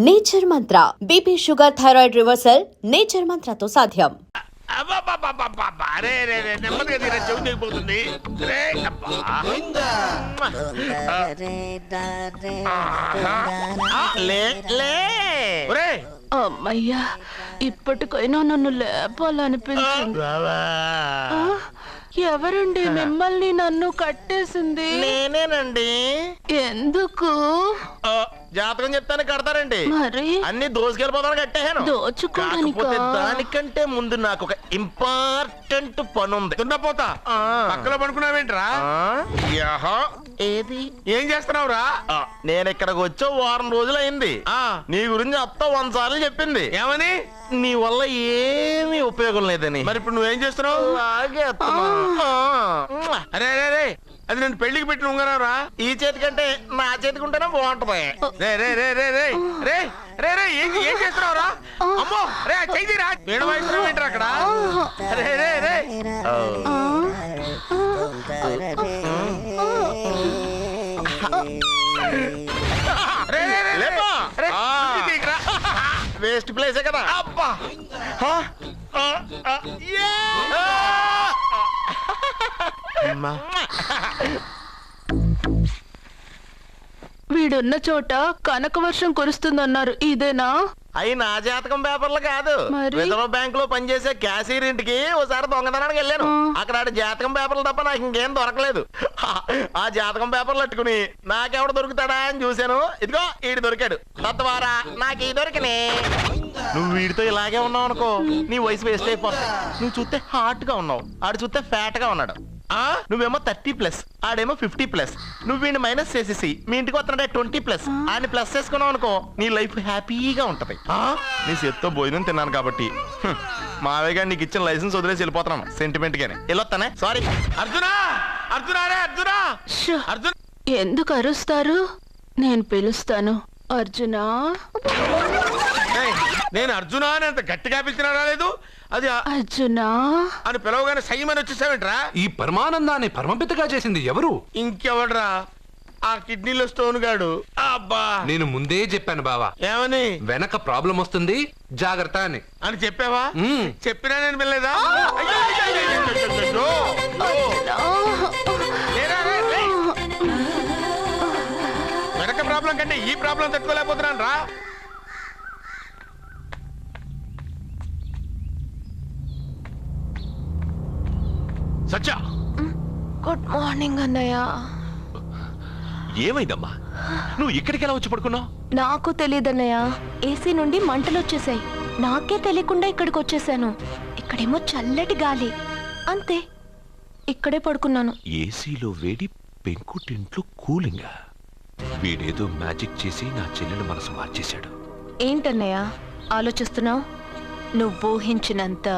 Nature Mantra BP sugar thyroid reversal nature మంత్రతో సాధ్యం. నెమ్మదిగా తీరా చెవి తెగిపోతుంది. అమ్మయ్యా, ఇప్పటికైనా నన్ను లేపాలనిపించింది. ఎవరండి మిమ్మల్ని నన్ను కట్టేసింది? నేనేనండి. ఎందుకు? జాతకం చెప్తాను కడతారండి. మరి అన్ని దోసుకెళ్ళిపోతాను కట్టేహాను. కాకపోతే దానికంటే ముందు నాకు ఒక ఇంపార్టెంట్ పని ఉంది. దున్నపోతా పక్కలో పడుకున్నావేంట్రా? ఏది ఏం చేస్తున్నావురా? నేను ఇక్కడికి వచ్చే వారం రోజులు అయింది. నీ గురించి అత్త 100 సార్లు చెప్పింది. ఏమని? నీ వల్ల ఏమీ ఉపయోగం లేదని. మరి ఇప్పుడు నువ్వేం చేస్తున్నావు? అరే అరే, అది నేను పెళ్లికి పెట్టిన ఉంగరారా. ఈ చేతి కంటే నా చేతికి ఉంటేనే బాగుంటది. రే రే రే రే రే రే రే రే ఏం చేస్తున్నావురా? అమ్మో రే చెయ్యిరా. వేణ వాయిస్తున్నావు ఏంట్రా అక్కడ? రే రే రే వేస్ట్ ప్లేసే కదా. అబ్బా వీడున్న చోట కనక వర్షం కురుస్తుందన్నారు, ఇదేనా? అయి నా జాతకం పేపర్లు కాదు. రిజర్వ్ బ్యాంక్ లో పనిచేసే క్యాషియర్ ఇంటికి ఒకసారి దొంగతనానికి వెళ్ళాను. అక్కడ జాతకం పేపర్లు తప్ప నాకు ఇంకేం దొరకలేదు. ఆ జాతకం పేపర్లు పట్టుకుని నాకెవడు దొరుకుతాడా అని చూశాను. ఇదిగో ఈడు దొరికాడు. తత్వారా నాకు ఈ దొరికినే. నువ్వు వీడితో ఇలాగే ఉన్నావు అనుకో, నీ వయసు వేస్ట్ అయిపోతుంది. నువ్వు చూస్తే హాట్ గా ఉన్నావు, ఆడు చూస్తే ఫ్యాట్ గా ఉన్నాడు. నువ్వేమో 30+, ఆడేమో 50+. నువ్వు వీడిని మైనస్ చేసేసి మీ ఇంటికి వస్తున్నాడే 20+, ఆయన ప్లస్ చేసుకున్నావు అనుకో, నీ లైఫ్ హ్యాపీగా ఉంటది. నీ చేత్తో భోజనం తిన్నాను కాబట్టి మావయ్య గారు నీకు ఇచ్చిన లైసెన్స్ వదిలేసి వెళ్ళిపోతున్నాను సెంటిమెంట్ గానే. వెళ్ళొస్తానే. సారీ. అర్జునా అర్జునా రే అర్జునా అర్జున్. ఎందుకు అరుస్తారు? నేను పిలుస్తాను. అర్జునా. నేను అర్జునా అని అంత గట్టిగా పిలిచినా రాలేదు. అది అర్జునా అని పిలవగానే సైమని వచ్చేసావేంట్రా? ఈ పరమానందాన్ని పరమపితగా చేసింది ఎవరు? ఇంకెవడ్రా? ఆ కిడ్నీలో స్టోన్ గాడు. అబ్బా, నేను ముందే చెప్పాను బావా. ఏమని? వెనక ప్రాబ్లం వస్తుంది, జాగ్రత్త అని. అని చెప్పావా? చెప్పినా నేను వెళ్ళలేదా? వెనక ప్రాబ్లం కంటే ఈ ప్రాబ్లం తట్టుకోలేకపోతున్నాను రా. సత్య, గుడ్ మార్నింగ్ అన్నయ్య. ఏమైందమ్మా? నువ్వు ఇక్కడికి ఎలా వచ్చి పడుకున్నావు? నాకు తెలియదన్నయ్య, ఏసీ నుండి మంటలు వచ్చేసాయి. నాకే తెలియకుండా ఇక్కడికి వచ్చేసాను. ఇక్కడేమో చల్లటి గాలి, అంతే. ఇక్కడే పడుకున్నాను. ఏసీలో వేడి, పెంకుటింట్లో కూలింగా. వీడేదో మ్యాజిక్ చేసి నా చెల్లెల మనసు మార్చేశాడు. ఏంటన్నయ్య ఆలోచిస్తున్నావు? నువ్వు ఊహించినంత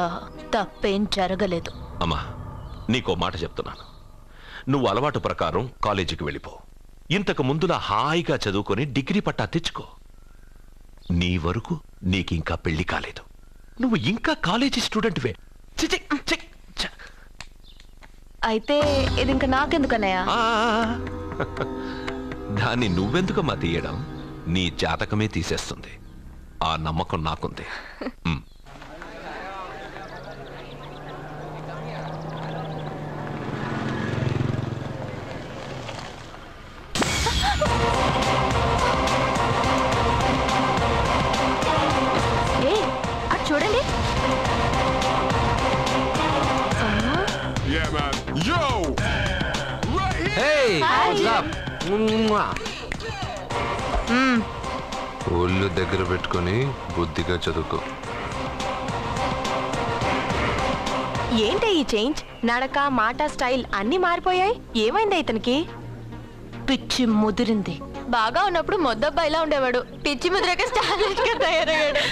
తప్పేం జరగలేదు. అమ్మా, నీకో మాట చెప్తున్నాను. నువ్వు అలవాటు ప్రకారం కాలేజీకి వెళ్ళిపో. ఇంతకు ముందులా హాయిగా చదువుకొని డిగ్రీ పట్టా తెచ్చుకో. నీ వరకు నీకింకా పెళ్లి కాలేదు. నువ్వు ఇంకా కాలేజీ స్టూడెంట్వే. అయితే ఇది ఇంకా నాకెందుకన్నయ్య? దాన్ని నువ్వెందుకమ్మా తీయడం? నీ జాతకమే తీసేస్తుంది. ఆ నమ్మకం నాకుంది. చూడండి. ఒళ్ళు దగ్గర పెట్టుకొని బుద్ధిగా చదువుకో. ఏంటి ఈ చేంజ్? నడక, మాట, స్టైల్ అన్ని మారిపోయాయి. ఏమైంది ఇతనికి? పిచ్చి ముదిరింది. బాగా ఉన్నప్పుడు మొద్దబ్బాయిలా ఉండేవాడు. పిచ్చి ముదిరాక స్టైలిష్ గా తయారయ్యాడు.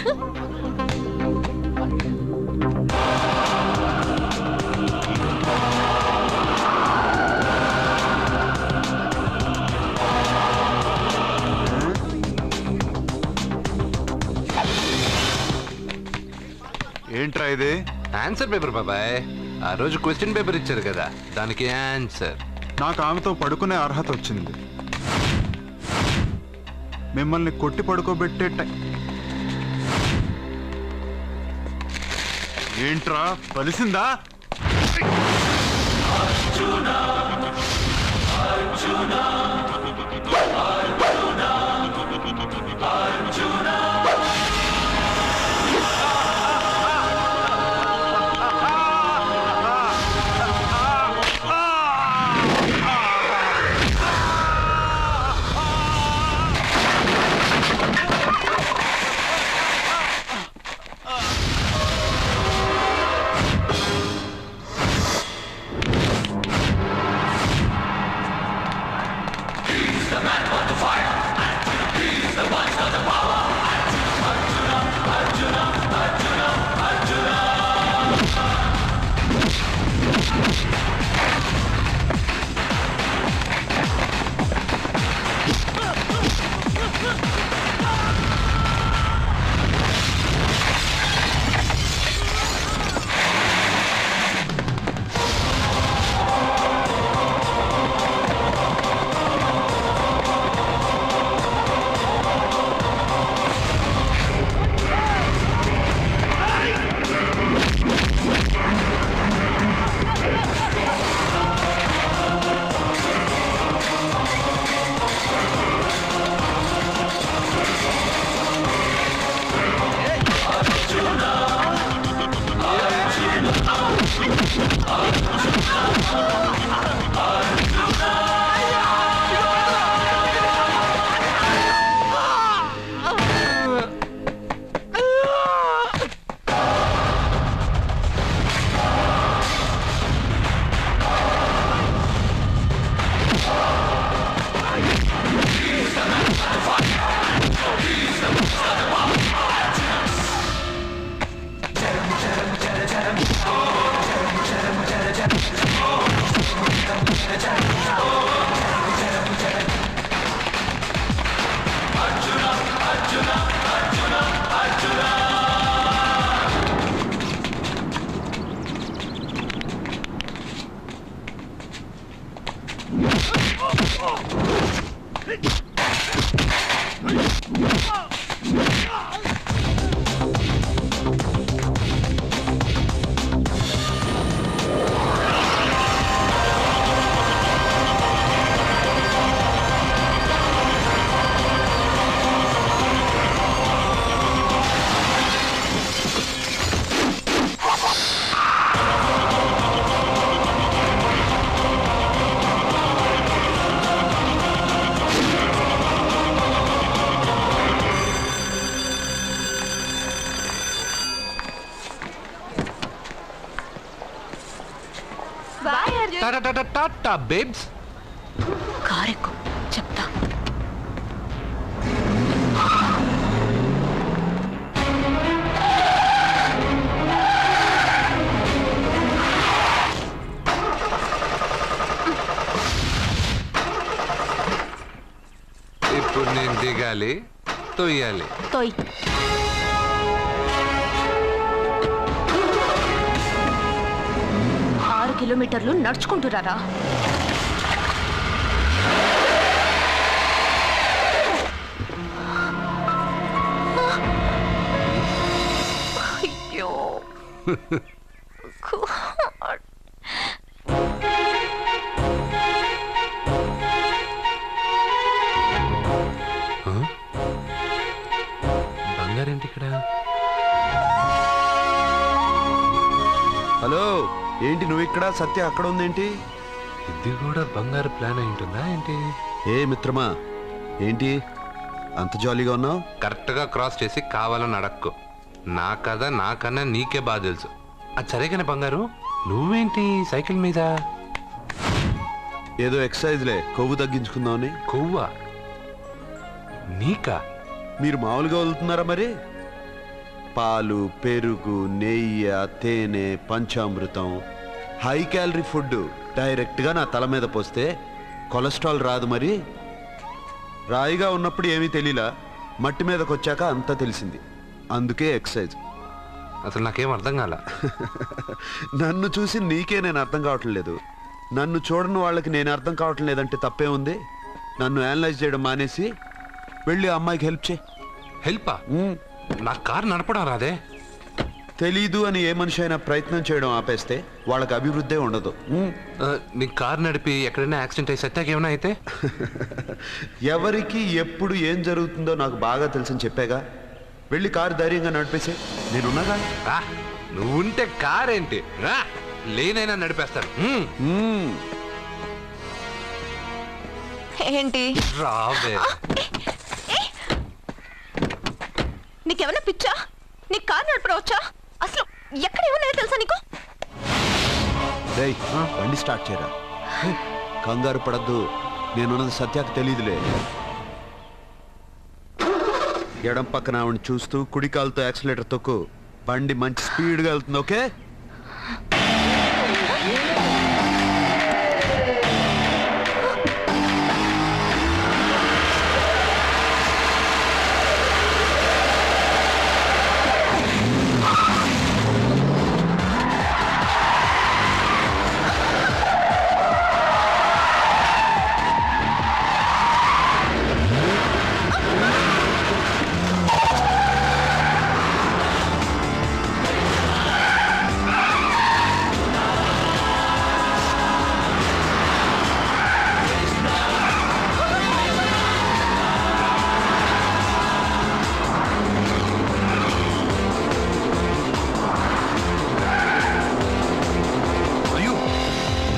ఏంట్రా ఇది? ఆన్సర్ పేపర్ బాబాయ్. ఆ రోజు క్వశ్చన్ పేపర్ ఇచ్చారు కదా, దానికి ఆన్సర్. నాకు ఆమెతో పడుకునే అర్హత వచ్చింది. మిమ్మల్ని కొట్టి పడుకోబెట్టే ఏంట్రా కలిసిందా? టాటా బేబ్స్. కారెక్కు చెప్తా. ఇప్పుడు నేను దిగాలి, తొయ్యాలి. తోయ్. కిలోమీటర్లు నడుచుకుంటురారా? అయ్యో బంగారేంటి ఇక్కడ? హలో, ఏంటి నువ్వు ఇక్కడ, సత్య అక్కడ ఉందేంటి? ఇది కూడా బంగారు ప్లాన్ అయి ఉంటుందా ఏంటి? ఏ మిత్రమా, ఏంటి అంత జాలీగా ఉన్నావు? కరెక్ట్గా క్రాస్ చేసి కావాలని అడక్కు. నా కథ నాకన్నా నీకే బాగా తెలుసు. అది సరేగానే బంగారు, నువ్వేంటి సైకిల్ మీద? ఏదో ఎక్సర్సైజ్లే, కొవ్వు తగ్గించుకుందామని. కొవ్వా? నీకా? మీరు మామూలుగా వదులుతున్నారా మరి? పాలు, పెరుగు, నెయ్యి, తేనె, పంచామృతం, హై క్యాలరీ ఫుడ్ డైరెక్ట్గా నా తల మీద పోస్తే కొలెస్ట్రాల్ రాదు మరి. రాయిగా ఉన్నప్పుడు ఏమీ తెలియలా, మట్టి మీదకి వచ్చాక అంతా తెలిసింది. అందుకే ఎక్సర్సైజ్. అసలు నాకేం అర్థం కాల. నన్ను చూసి నీకే నేను అర్థం కావట్లేదు. నన్ను చూడని వాళ్ళకి నేను అర్థం కావటం లేదంటే తప్పే ఉంది. నన్ను అనలైజ్ చేయడం మానేసి వెళ్ళి ఆ అమ్మాయికి హెల్ప్ చేయి. హెల్పా? నా కారు నడపడం రాదే. తెలీదు అని ఏ మనిషి అయినా ప్రయత్నం చేయడం ఆపేస్తే వాళ్ళకి అభివృద్ధే ఉండదు. నీ కారు నడిపి ఎక్కడైనా యాక్సిడెంట్ అయ్యి సత్యాకి ఏమైనా అయితే? ఎవరికి ఎప్పుడు ఏం జరుగుతుందో నాకు బాగా తెలుసని చెప్పాగా. వెళ్ళి కారు ధైర్యంగా నడిపేసే, నేనున్నాగా. నువ్వుంటే కారేంటి, లేనైనా నడిపేస్తాను. ఏంటి రావే. నీకేమన్నా పిచ్చా? నీ కారు నడపడవచ్చా? అసలు ఎక్కడ ఏమన్నా తెలుసా నీకు? రేయ్, బండి స్టార్ట్ చేయరా. కంగారు పడద్దు, నేనున్నది సత్యాకు తెలీదులే. ఎడం పక్కన ఆవిడ చూస్తూ కుడి కాలుతో యాక్సిలేటర్ తొక్కు. బండి మంచి స్పీడ్గా వెళ్తుంది. ఓకే?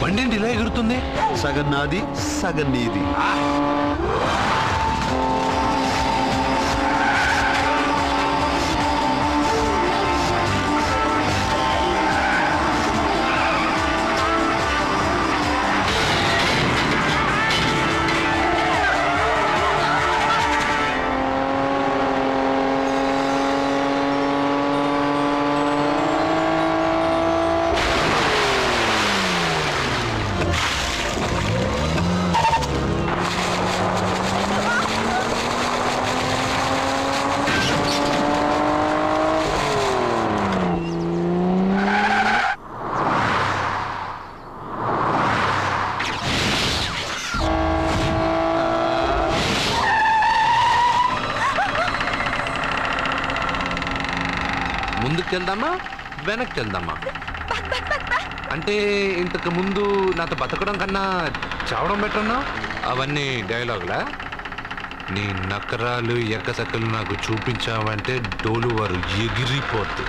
బండి ఇలా ఎగురుతుంది. సగం నాది, సగం నీది. ముందుకెళ్దామా వెనక్కి వెళ్దామా? అంటే ఇంతకు ముందు నాతో బతకడం కన్నా చావడం బెటర్నా? అవన్నీ డైలాగులా? నీ నకరాలు ఎక్కసక్కలు నాకు చూపించావంటే డోలు వారు ఎగిరిపోతు.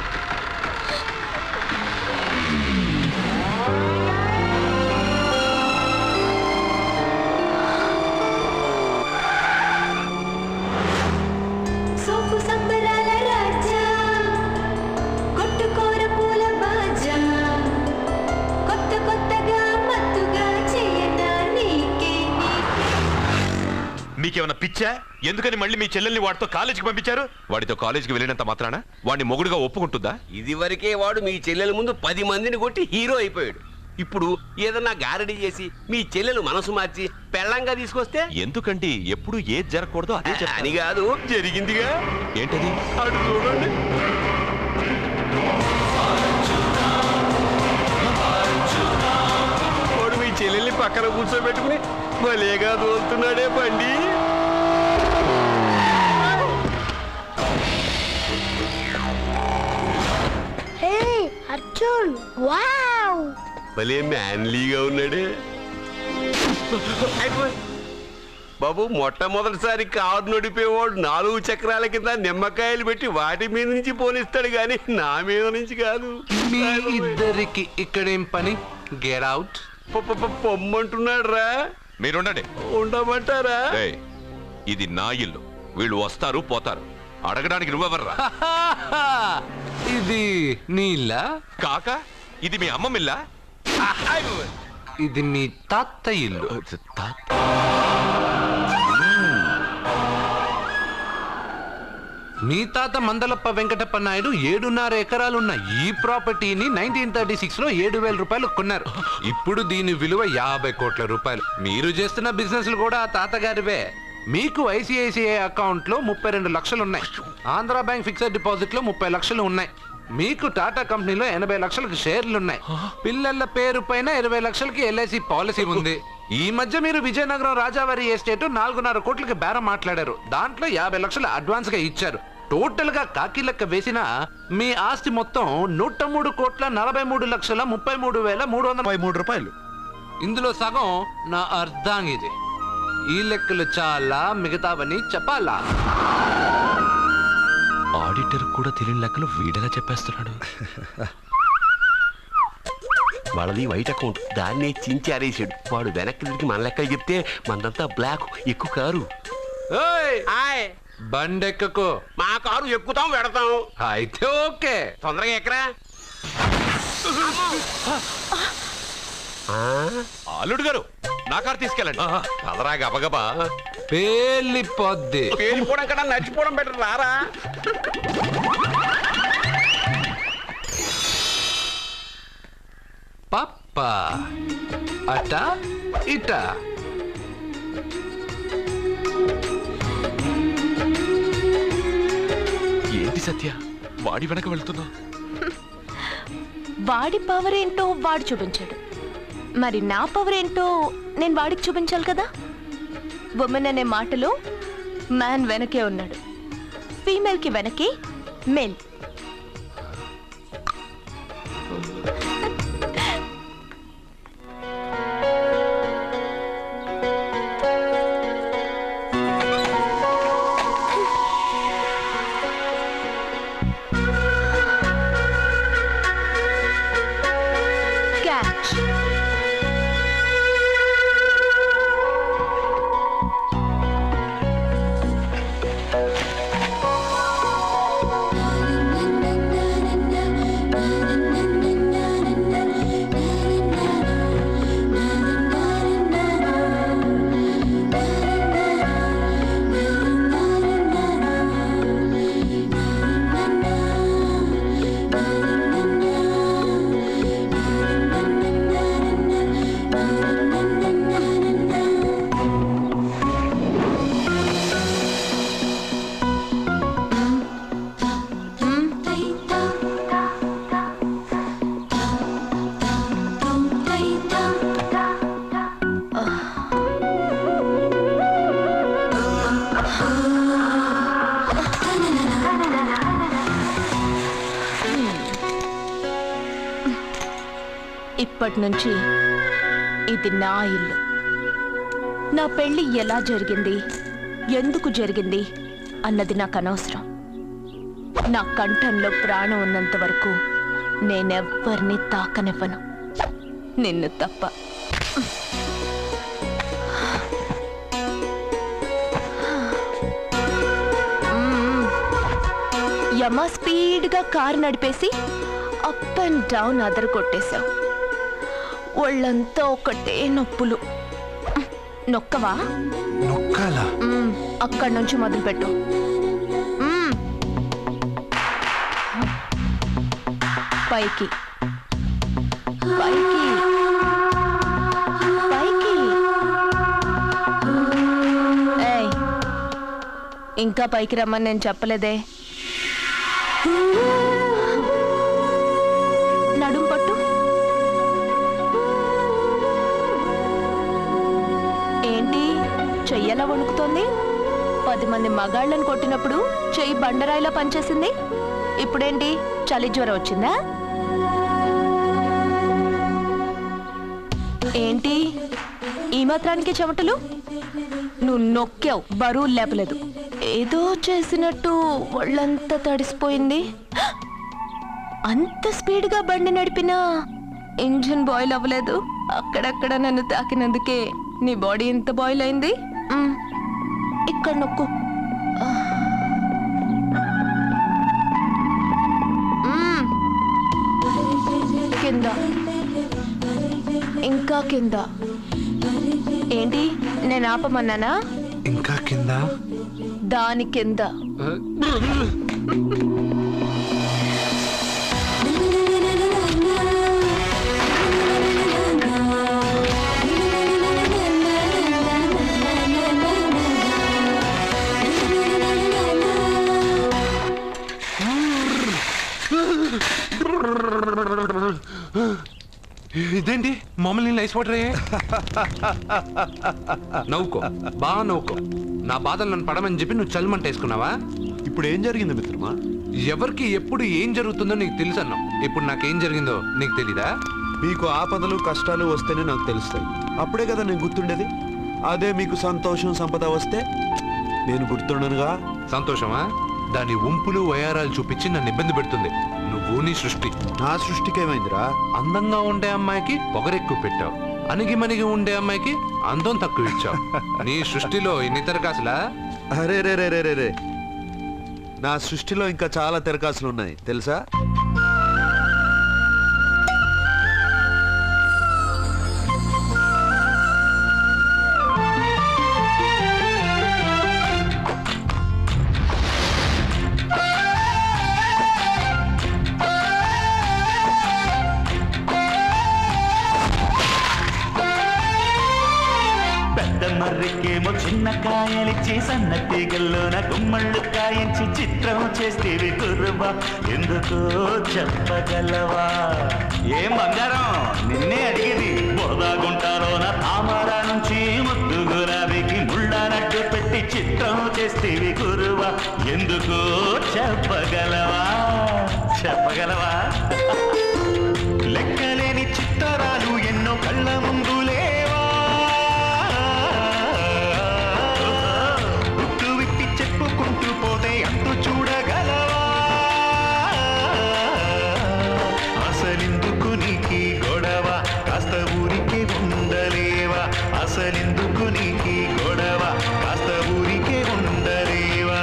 మీకేమన్నా పిచ్చా? ఎందుకని మళ్ళీ మీ చెల్లెల్ని వాడితో కాలేజీకి పంపించారు? వాడితో కాలేజీకి వెళ్ళినంత మాత్రాన వాడిని మొగుడుగా ఒప్పుకుంటుందా? ఇది వరకే వాడు మీ చెల్లెల ముందు 10 మందిని కొట్టి హీరో అయిపోయాడు. ఇప్పుడు ఏదన్నా గారడీ చేసి మీ చెల్లెలు మనసు మార్చి పెళ్ళంగా తీసుకొస్తే ఎందుకండి ఎప్పుడు ఏది జరగకూడదో అదే అని కాదు, జరిగిందిగా. ఏంటది? అటు చూడండి. వాడు మీ చెల్లెల్ని పక్కన కూర్చోబెట్టుకుని భలేగా దోలుతున్నాడే బండి. అర్జున్, వావ్, భలే మ్యాన్లీగా ఉన్నాడే. బాబు, మొట్టమొదటిసారి కారు నడిపేవాడు 4 చక్రాల కింద నిమ్మకాయలు పెట్టి వాటి మీద నుంచి పోనిస్తాడు గాని నా మీద నుంచి కాదు. మీ ఇద్దరికి ఇక్కడేం పని? Get out. పొమ్మంటున్నాడు రా. మీరుండండి. ఉండమంటారా? ఏయ్, ఇది నా ఇల్లు. వీళ్ళు వస్తారు పోతారు. అడగడానికి నువ్వెవర్రా? ఇది నీళ్ళ కాక ఇది మీ అమ్మమ్మిల్లా? ఇది మీ తాత ఇల్లు. మీ తాత మందలప్ప వెంకటప్ప నాయుడు 7.5 ఎకరాలున్న ఈ ప్రాపర్టీని 1936లో 7,000 రూపాయలు కొన్నారు. ఇప్పుడు దీని విలువ 50 కోట్ల రూపాయలు. మీరు చేస్తున్న బిజినెస్లు కూడా ఆ తాతగారివే. మీకు ఐసిఐసిఐ అకౌంట్ లో 32 లక్షలు ఉన్నాయి. ఆంధ్ర బ్యాంక్ ఫిక్స్డ్ డిపాజిట్ లో 30 లక్షలు ఉన్నాయి. మీకు టాటా కంపెనీలో 80 లక్షలకు షేర్లు ఉన్నాయి. పిల్లల పేరు పైన 20 లక్షలకి LIC పాలసీ ఉంది. ఈ మధ్య మీరు విజయనగరం రాజావారి ఎస్టేట్ 4.5 కోట్లకి బేరం మాట్లాడారు. దాంట్లో 50 లక్షలు అడ్వాన్స్ గా ఇచ్చారు. టోటల్ గా కాకి లెక్క వేసిన మీ ఆస్తి మొత్తం 103,43,33,333 రూపాయలు. ఇందులో సగం నా అర్ధాంగిది. ఈ లెక్కలు చాలా, మిగతావని చెప్పాలా? ఆడిటర్ కూడా తెలియని లెక్కలు వీడలా చెప్పేస్తున్నాడు. వాళ్ళది వైట్ అకౌంట్, దాన్నే చించి ఆరేసాడు. వాడు వెనక్కి తిరిగి మన లెక్కలు చెప్తే మనదంతా బ్లాక్, ఎక్కువ కారు. ఏయ్! బండెక్కకు. మా కారు ఎక్కుతాం పెడతాం. అయితే ఓకే. తొందరగా ఎక్కరా. అల్లుడు గారు, నా కారు తీసుకెళ్ళండి. పదరా గబగబా. పేలిపోద్ది. పేలిపోవడం కన్నా నచ్చిపోవడం బెటర్. రారా. పప్ప అట ఇట. ఏంటి సత్య, వాడి వెనక వెళ్తున్నా? వాడి పవర్ ఏంటో వాడు చూపించాడు, మరి నా పవర్ ఏంటో నేను వాడికి చూపించాలి కదా. ఉమెన్ అనే మాటలో మ్యాన్ వెనకే ఉన్నాడు, ఫీమేల్ కి వెనకే మేల్. ఇప్పటి నుంచి ఇది నా ఇల్లు. నా పెళ్లి ఎలా జరిగింది, ఎందుకు జరిగింది అన్నది నాకు అనవసరం. నా కంఠంలో ప్రాణం ఉన్నంత వరకు నేనెవ్వరిని తాకనివ్వను, నిన్ను తప్ప. యమ స్పీడ్గా కారు నడిపేసి అప్ అండ్ డౌన్ అదర కొట్టేశావు. ఒళ్ళంతా ఒకటే నొప్పులు. నొక్కవా? నొక్కాలా? అక్కడి నుంచి మొదలుపెట్టు. పైకి పైకి పైకి. ఏయ్, ఇంకా పైకి రమ్మని నేను చెప్పలేదే. నడుం పట్టు. ఏంటి చెయ్యలా వణుకుతోంది? 10 మంది మగాళ్ళని కొట్టినప్పుడు చెయ్యి బండరాయిలా పనిచేసింది. ఇప్పుడేంటి చలి జ్వరం వచ్చిందా? ఏంటి ఈ మాత్రానికి చెమటలు? నువ్వు నొక్కావు, బరువు లేపలేదు. ఏదో చేసినట్టు ఒళ్ళంతా తడిసిపోయింది. అంత స్పీడ్గా బండి నడిపినా ఇంజిన్ బాయిల్ అవ్వలేదు. అక్కడక్కడ నన్ను తాకినందుకే నీ బాడీ ఎంత బాయిల్ అయింది. ఇక్కడ నొక్కు. కింద, ఇంకా కింద. ఏంటి నేను ఆపమన్నానా? ఇంకా కింద, దాని కింద. ఇదేంటి మమ్మల్ని నైస్ వాటర్ నవ్వుకో బాగా నవ్వుకో. నా బాధలు నన్ను పడమని చెప్పి నువ్వు చల్మంట వేసుకున్నావా? ఇప్పుడు ఏం జరిగింది మిత్రమా? ఎవరికి ఎప్పుడు ఏం జరుగుతుందో నీకు తెలుసు అన్నావు. ఇప్పుడు నాకేం జరిగిందో నీకు తెలీదా? మీకు ఆపదలు కష్టాలు వస్తేనే నాకు తెలుస్తాయి. అప్పుడే కదా నేను గుర్తుండేది. అదే మీకు సంతోషం సంపద వస్తే నేను గుర్తుండనుగా. సంతోషమా? దాని ఉంపులు వయారాలు చూపించి నన్ను ఇబ్బంది పెడుతుంది. నువ్వు నీ సృష్టి. నా సృష్టికి ఏమైందిరా? అందంగా ఉండే అమ్మాయికి పొగరెక్కువ పెట్టావు, అణిగి మణిగి ఉండే అమ్మాయికి అందం తక్కువ ఇచ్చావు. నీ సృష్టిలో ఇన్ని తరకాసులా? అరే రే రే రే రే రే, నా సృష్టిలో ఇంకా చాలా తెరకాసులు ఉన్నాయి తెలుసా? పెద్ద మర్రికేమో చిన్న కాయలిచ్చి సన్న తీగల్లోన గుమ్మళ్ళు కాయించి చిత్రం చేస్తేవి కుర్రవా, ఎందుకో చెప్పగలవా? ఏం బంగారం నిన్నే అడిగేది. బురదాగుంటాలోన తామర నుంచి ముద్దు గులాబీకి ముళ్ళనట్టు పెట్టి చిత్రం చేస్తేవి కుర్రవా, ఎందుకో చెప్పగలవా? చెప్పగలవా? లెక్కలేని చిత్తరాలు ఎన్నో కళ్ళ ముందు లేవా, గుట్టు విప్పి చెప్పుకుంటూ పోతే అంటూ చూడగలవా? అసలెందుకు నీకి గొడవ, కాస్త ఊరికే ఉండలేవా? అసలెందుకు నీకి గొడవ, కాస్త ఊరికే ఉండలేవా?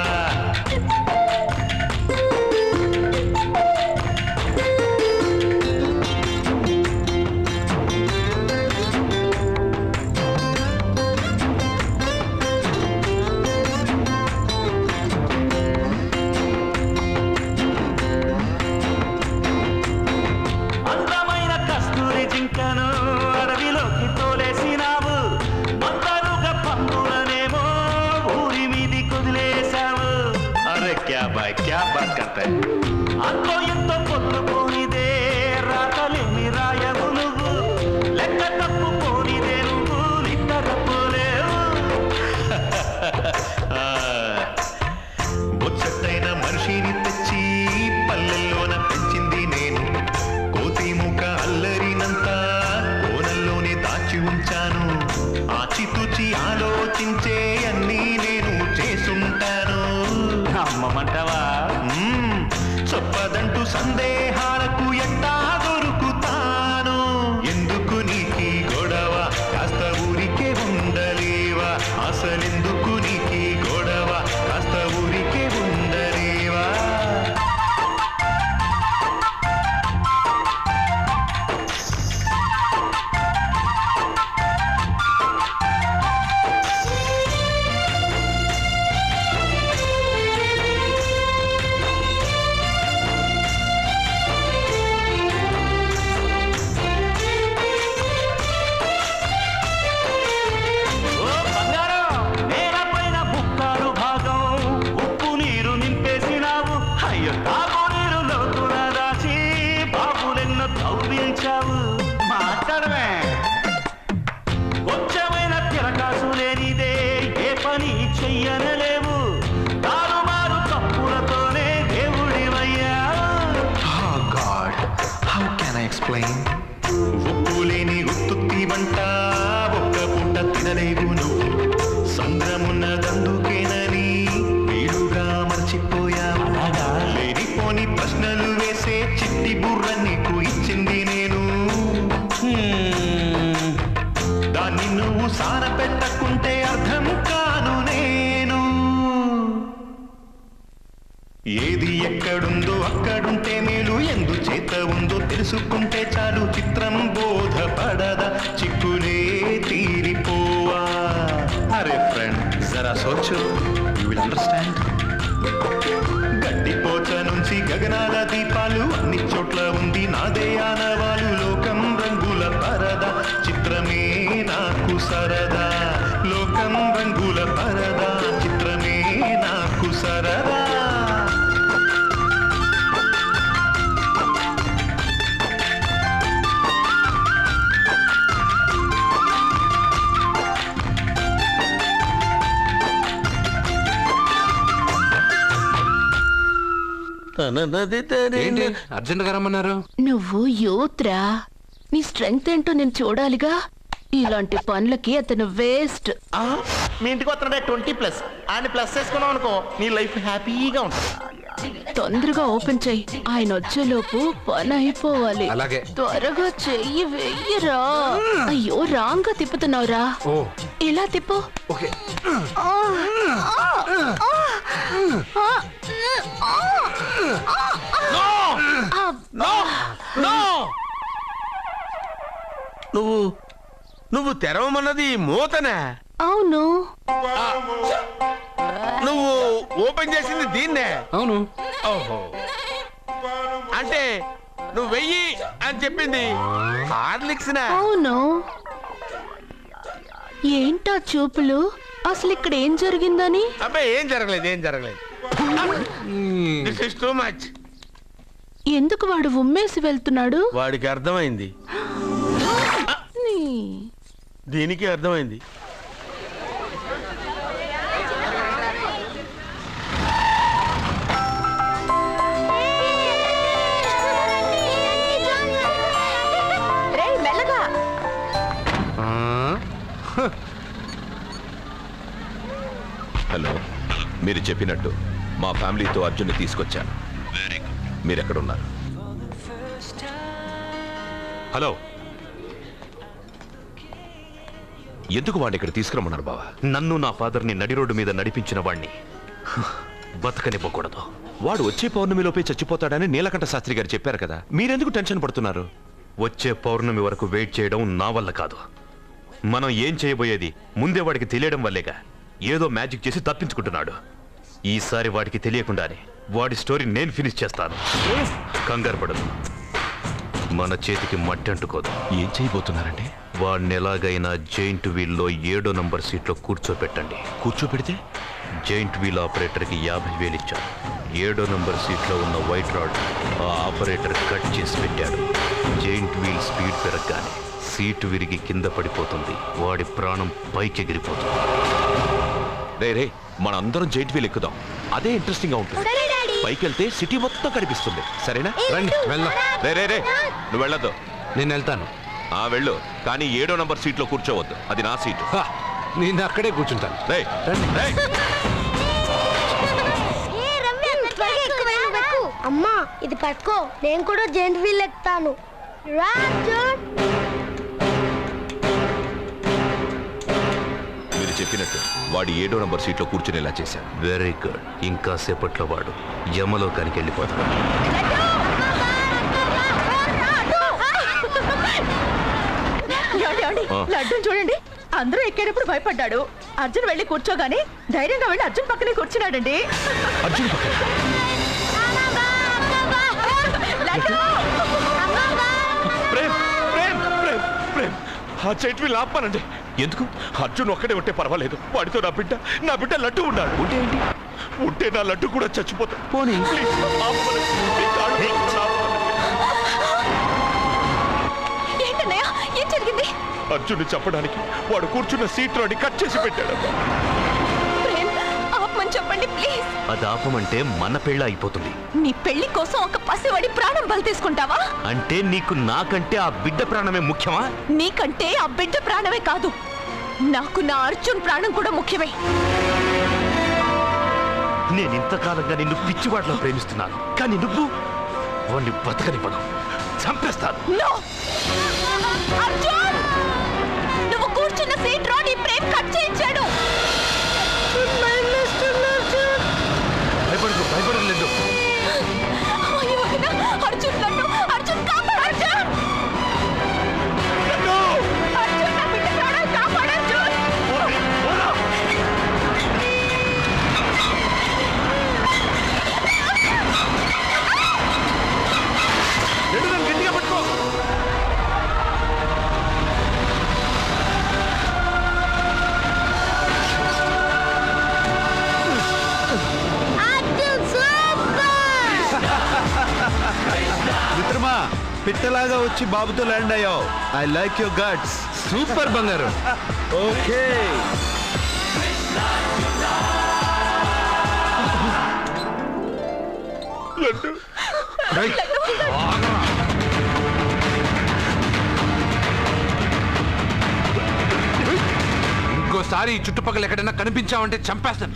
అందమైన కస్తూరి జింకను అడవిలోకి తోలేసినావు, మందరుగా పందులనేమో ఊరి మీది కొదిలేశావు. అరే క్యా బాయ్ క్యా బాత్ కర్తా హై. అంతో ఎంతో పొత్తు పోనిదే రాతలేమి రాయవు నువ్వు, లెక్క తప్పు పోనిదే నువ్వు నిట్టరపోలేవు. బొచ్చటైన మనిషిని తెచ్చి పల్లెల్లోన పెంచింది నేను, కోతి ముఖ అల్లరినంత కోనల్లోనే దాచి ఉంచాను. ఆచితూచి ఆలోచించే అన్నీ నేను చేసుంటాను. అమ్మమంటవా? చొప్పదంటూ సందేహాలకు ఎట్టా దొరుకుతాను. ఎందుకు నీకి గొడవ, కాస్త ఊరికే ఉండలేవా? అసలెందుకు నీకి గొడవ, కాస్త ఊరికే ఉండలేవా? ఓ బంగారం, నేలపైన బుక్కారు భాగం ఉప్పు నీరు నింపేసినావు. అయ్యో తాగు నీరు లోతున దాచి బాబులెన్నో తవ్వించావు. మాట్లాడమే కొంచెమైన తిరకాసు లేనిదే ఏ పని చెయ్యనలేవు. తారుమారు తప్పులతోనే దేవుడివయ్యావు. ఉప్పు లేని ఉత్తుత్తి వంట ఒక్క పూట తినలేవు నువ్వు. సంద్రమున్నదందుకేనని వీడుగా మర్చిపోయావు. లేనిపోని ప్రశ్నలు వేసే చిట్టి బుర్ర నీకు ఇచ్చింది నేను. దాన్ని నువ్వు సాన పెట్టకుంటే అర్థం కాను నేను. ఏది ఎక్కడుందో అక్కడుంటే మేలు, ఎందుచేత ఉందో తెలుసుకుంటే చాలు. చిత్రం బోధపడదా, చిక్కులే తీరిపోవా. అరే ఫ్రెండ్ జరా సోచు, యు విల్ అండర్స్టాండ్. గడ్డిపోచ నుంచి గగనాల దీపాలు అన్ని చోట్ల ఉంది నాదే ఆనవాలు. లోకం రంగుల పరదా, చిత్రమే నాకు సరదా. లోకం రంగుల పరదా, చిత్రమే నాకు సరదా. ఏంటి అర్జెంట్ గా రమ్మన్నారు? నువ్వు యూత్రా, నీ స్ట్రెంగ్త్ ఏంటో నేను చూడాలిగా. ఇలాంటి పనులకి అతను వేస్ట్. మీ ఇంటికి వస్తున్నాడే 20+. ఆయన ప్లస్ చేసుకున్నావు అనుకో, నీ లైఫ్ హ్యాపీగా ఉంటుంది. తొందరగా ఓపెన్ చెయ్యి, ఆయన వచ్చేలోపు పని అయిపోవాలి. అలాగే. త్వరగా చెయ్యి వెయ్యరా. అయ్యో రాంగ్ గా తిప్పుతున్నావురా. ఓ ఇలా తిప్పు. ఓకే. నువ్వు తెరవమన్నది మూతనే. అవును. నువ్వు ఓపెన్ చేసింది దీన్నే. అవును. ఓహో, అంటే నువ్వు వెయ్యి అని చెప్పింది హార్లిక్స్. అవును. ఏంటా చూపులు? అసలు ఇక్కడ ఏం జరిగిందని? అబ్బాయి ఏం జరగలేదు. This is too much. ఎందుకు వాడు ఉమ్మేసి వెళ్తున్నాడు? వాడికి అర్థమైంది, దీనికి అర్థమైంది. హలో, మీరు చెప్పినట్టు మా ఫ్యామిలీతో అర్జున్ని తీసుకొచ్చాను. మీరెక్కడున్నారు? హలో, ఎందుకు వాడిని ఇక్కడ తీసుకురమ్మన్నారు బావా? నన్ను నా ఫాదర్ని నడి రోడ్డు మీద నడిపించిన వాణ్ణి బతకనివ్వకూడదు. వాడు వచ్చే పౌర్ణమిలోపే చచ్చిపోతాడని నీలకంఠ శాస్త్రి గారు చెప్పారు కదా, మీరెందుకు టెన్షన్ పడుతున్నారు? వచ్చే పౌర్ణమి వరకు వెయిట్ చేయడం నా వల్ల కాదు. మనం ఏం చేయబోయేది ముందే వాడికి తెలియడం వల్లేగా. ఏదో మ్యాజిక్ చేసి తప్పించుకుంటున్నాడు. ఈసారి వాడికి తెలియకుండానే వాడి స్టోరీ నేను ఫినిష్ చేస్తాను. కంగారు పడదు, మన చేతికి మట్టి అంటుకోదు. ఏం చేయబోతున్నారంటే? వాడిని ఎలాగైనా జైంట్ వీల్లో 7వ నంబర్ సీట్లో కూర్చోపెట్టండి. కూర్చోబెడితే జైంట్ వీల్ ఆపరేటర్కి 50,000 ఇచ్చాను. 7వ నంబర్ సీట్లో ఉన్న వైట్ రాడ్ ఆ ఆపరేటర్ కట్ చేసి పెట్టాడు. జైంట్ వీల్ స్పీడ్ పెరగగానే సీటు విరిగి కింద పడిపోతుంది. వాడి ప్రాణం పైకి ఎగిరిపోతుంది. రే మన అందరం జైంట్ వీల్ ఎక్కుదాం, అదే ఇంట్రెస్టింగ్ గా ఉంటుంది. పైకి వెళ్తే సిటీ మొత్తం కనిపిస్తుంది. సరేనా? రండి వెళ్దాం. రే నువ్వు వెళ్ళొద్దు. నేను వెళ్తాను. వెళ్ళు, కానీ 7వ నంబర్ సీట్లో కూర్చోవద్దు, అది నా సీటు. నేను అక్కడే కూర్చుంటాను. రేయ్, రేయ్. అమ్మా ఇది పట్టుకో, నేను కూడా జెంట్ వీల్ ఎక్కుతాను. మీరు చెప్పినట్టు వాడి 7వ నంబర్ సీట్లో కూర్చునేలా చేశాను. Very good. ఇంకా సేపట్లో వాడు యమలోకానికి వెళ్ళిపోతాడు. లడ్డూని చూడండి, అందరూ ఎక్కేటప్పుడు భయపడ్డాడు. అర్జున్ వెళ్ళి కూర్చోగానే ధైర్యంగా వెళ్ళి అర్జున్ పక్కనే కూర్చున్నాడండి. అర్జున్ పక్కన ప్రేమ్ ప్రేమ్ ప్రేమ్ ప్రేమ్ ఆ జైంట్ వీల్ ఆపమనండి. ఎందుకు? అర్జున్ ఒక్కడే ఉంటే పర్వాలేదు, వాడితో నా బిడ్డ లడ్డు ఉన్నాడు. ఉంటే ఏంటి? ఉంటే నా లడ్డు కూడా చచ్చిపోతాడు. పోనీ ఏంటన్నయ్య, ఏం జరిగింది? అర్జున్ని చెప్పడానికి వాడు కూర్చున్న సీట్లోని కట్ చేసి పెట్టాడు. ప్రేమ్, ఆపమని చెప్పండి ప్లీజ్. అది ఆపమంటే మన పెళ్ళ అయిపోతుంది. నీ పెళ్లి కోసం ఒక పసివాడి ప్రాణం బలి తీసుకుంటావా? అంటే నీకు నాకంటే ఆ బిడ్డ ప్రాణమే ముఖ్యమా? నీకంటే ఆ బిడ్డ ప్రాణమే కాదు, నాకు నా అర్జున్ ప్రాణం కూడా ముఖ్యమే. నేను ఇంతకాలంగా నిన్ను పిచ్చివాడిలో ప్రేమిస్తున్నాను, కానీ నువ్వు వాడిని బతకనివ్వను, చంపేస్తాను. No! అర్జున్, నువ్వు కూర్చున్న సీట్ రోడ్ ఈ ప్రేమ్ కట్ చేయించాడు. భయపడలేదు. అయ్యో వదిన, అర్జున్ లడ్డు, అర్జున్ కాపాడు, అర్జున్! అర్జున్, నా బిడ్డ ప్రాణాలు కాపాడు, అర్జున్! గట్టిగా పట్టుకో. మిత్రమా, పిట్టలాగా వచ్చి బాబుతో ల్యాండ్ అయ్యావు. I like your guts. Super బంగారు. ఓకే. డేయ్, ఆగరా. ఇంకోసారి ఈ చుట్టుపక్కల ఎక్కడైనా కనిపించావంటే చంపేస్తాను.